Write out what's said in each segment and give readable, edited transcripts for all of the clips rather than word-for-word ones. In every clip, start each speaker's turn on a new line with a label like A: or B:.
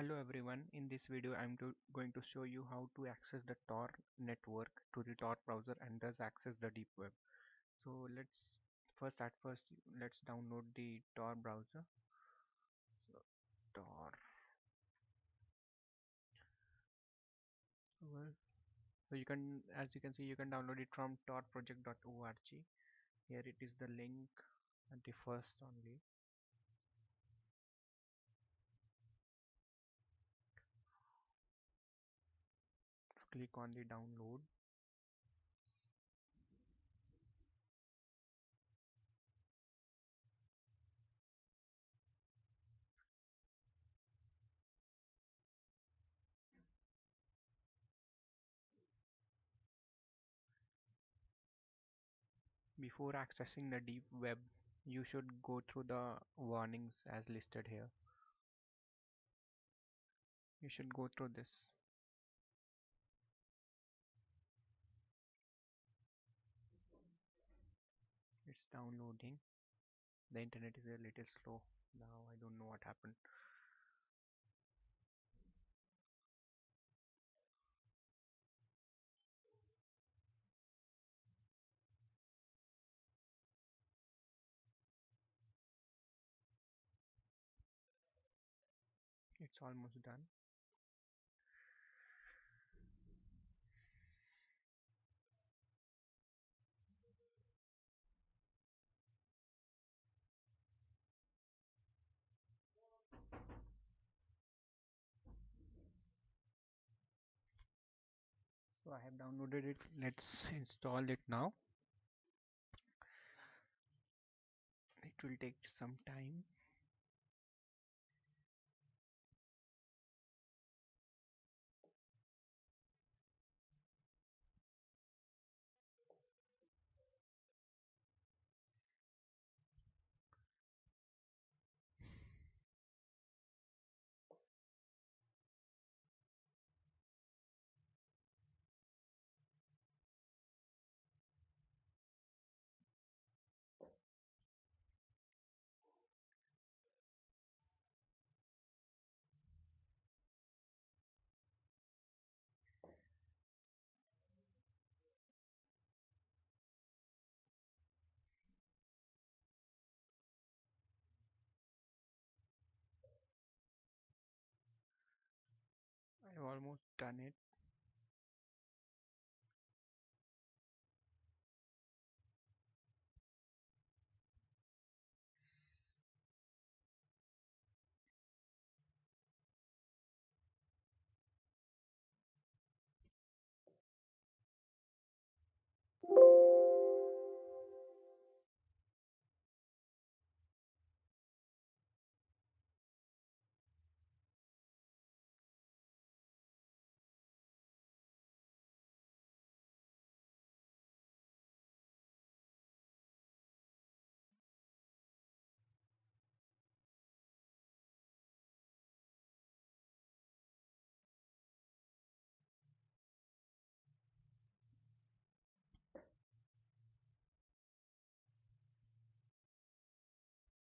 A: Hello everyone, in this video going to show you how to access the Tor network to the Tor browser and thus access the deep web. So let's let's download the Tor browser. So Tor. Well, so you can, as you can see, you can download it from torproject.org. Here it is the link at the first only. Click on the download. Before accessing the deep web, you should go through the warnings as listed here. You should go through this. It's downloading. The internet is a little slow now. I don't know what happened. It's almost done. So I have downloaded it. Let's install it now. It will take some time. I've almost done it.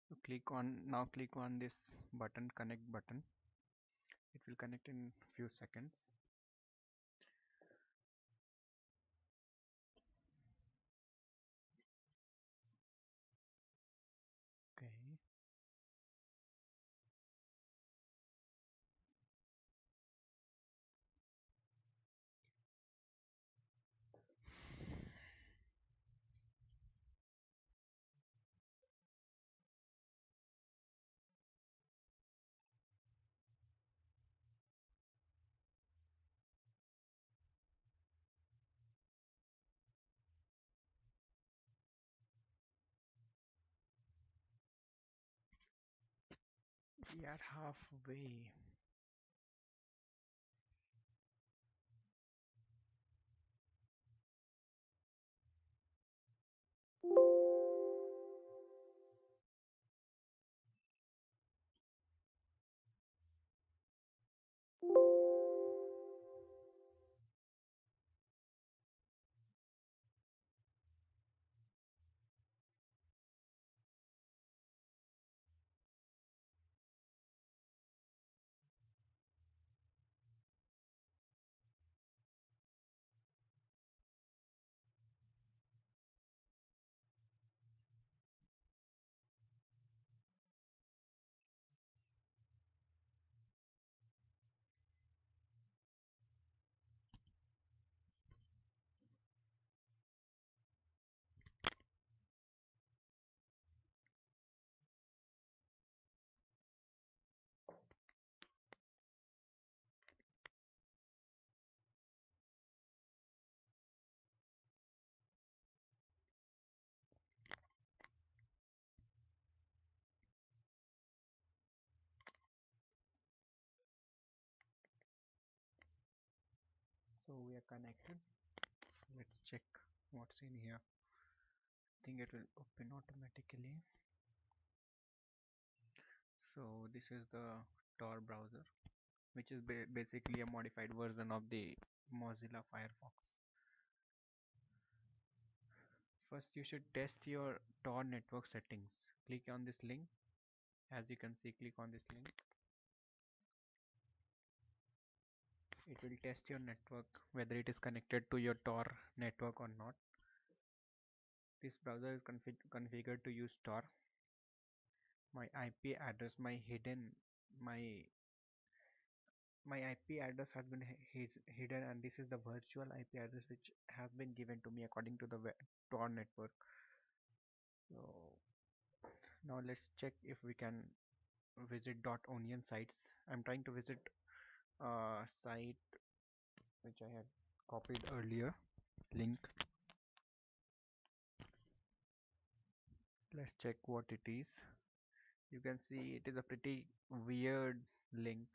A: So click on this button, connect button. It will connect in few seconds. Okay. We are halfway. we are connected. Let's check what's in here. I think it will open automatically. So this is the Tor browser, which is basically a modified version of the Mozilla Firefox. First, you should test your Tor network settings. Click on this link. As you can see, click on this link. It will test your network, whether it is connected to your Tor network or not. This browser is configured to use Tor. My IP address, my my IP address has been hidden, and this is the virtual IP address which has been given to me according to the Tor network. So now let's check if we can visit .onion sites. I'm trying to visit a site which I had copied earlier. Link. Let's check what it is. You can see it is a pretty weird link.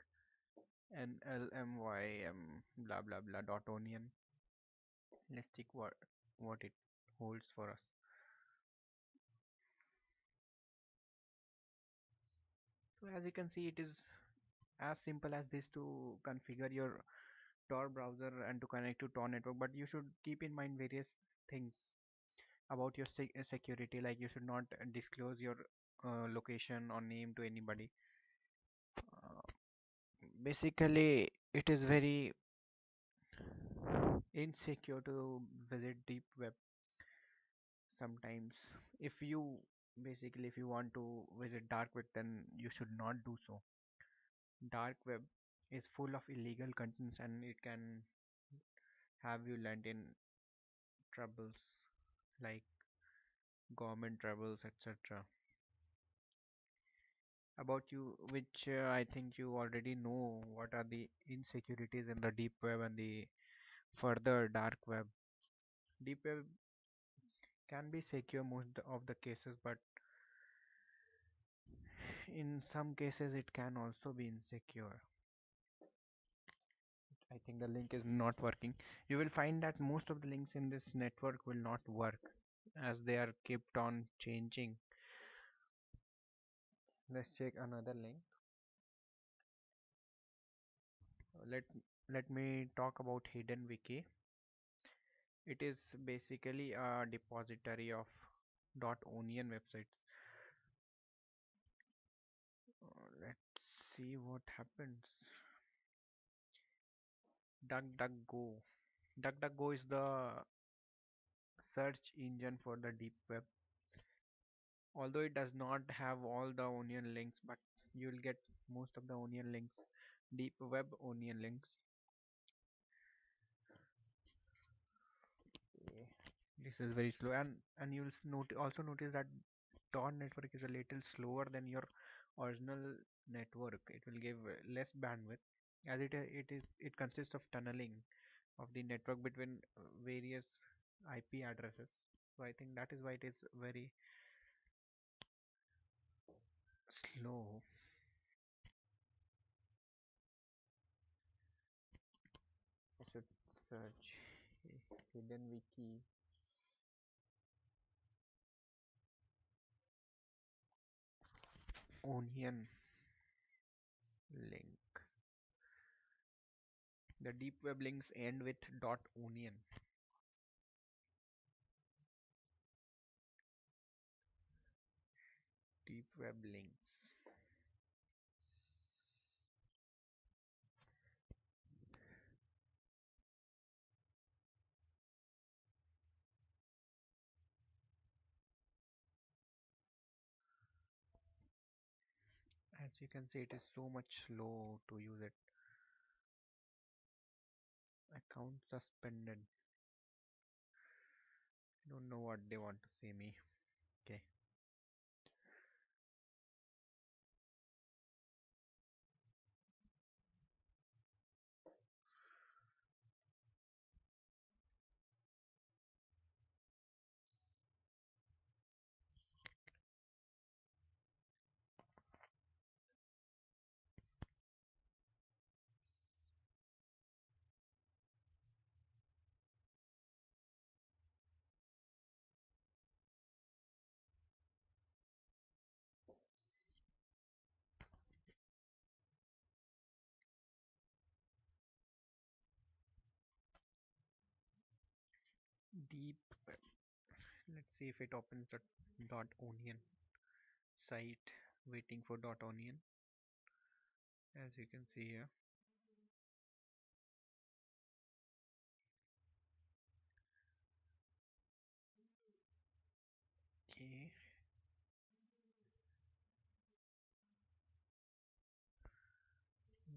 A: NLMYM blah blah blah .onion. Let's check what it holds for us. So as you can see, it is as simple as this to configure your Tor browser and to connect to Tor network, but you should keep in mind various things about your security, like you should not disclose your location or name to anybody. Basically it is very insecure to visit deep web sometimes. If you want to visit dark web, then you should not do so. Dark web is full of illegal contents and it can have you land in troubles like government troubles, etc. About you, which I think you already know what are the insecurities in the deep web and the further dark web. Deep web can be secure most of the cases, but in some cases it can also be insecure. I think the link is not working. You will find that most of the links in this network will not work as they are kept on changing. Let's check another link. Let let me talk about Hidden Wiki. It is basically a depository of .onion websites. Let's see what happens. DuckDuckGo. DuckDuckGo is the search engine for the deep web. Although it does not have all the onion links, but you will get most of the onion links, deep web onion links. Okay. This is very slow, and you'll also notice that Tor network is a little slower than your original network. It will give less bandwidth as it consists of tunneling of the network between various IP addresses. So I think that is why it is very slow. I should search Hidden Wiki onion link. The deep web links end with .onion. Deep web links. As you can see, it is so much slow to use it. Account suspended. Don't know what they want to say me. Okay. deep web. Let's see if it opens the dot onion site. Waiting for dot onion, as you can see here. Okay,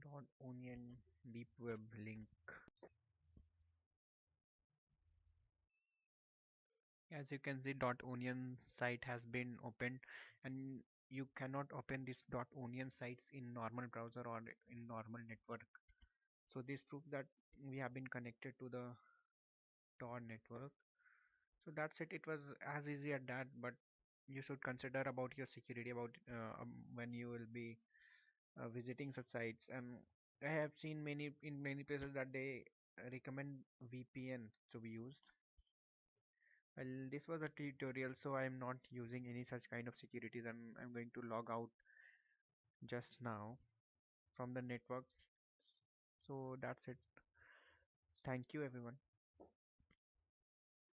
A: dot onion deep web link. As you can see, dot onion site has been opened, and you cannot open this dot onion sites in normal browser or in normal network. So this proves that we have been connected to the Tor network. So that's it. It was as easy as that, but you should consider about your security about when you will be visiting such sites. And I have seen many places that they recommend VPN to be used. Well, this was a tutorial, so I'm not using any such kind of securities, and I'm going to log out just now from the network. So that's it. Thank you, everyone.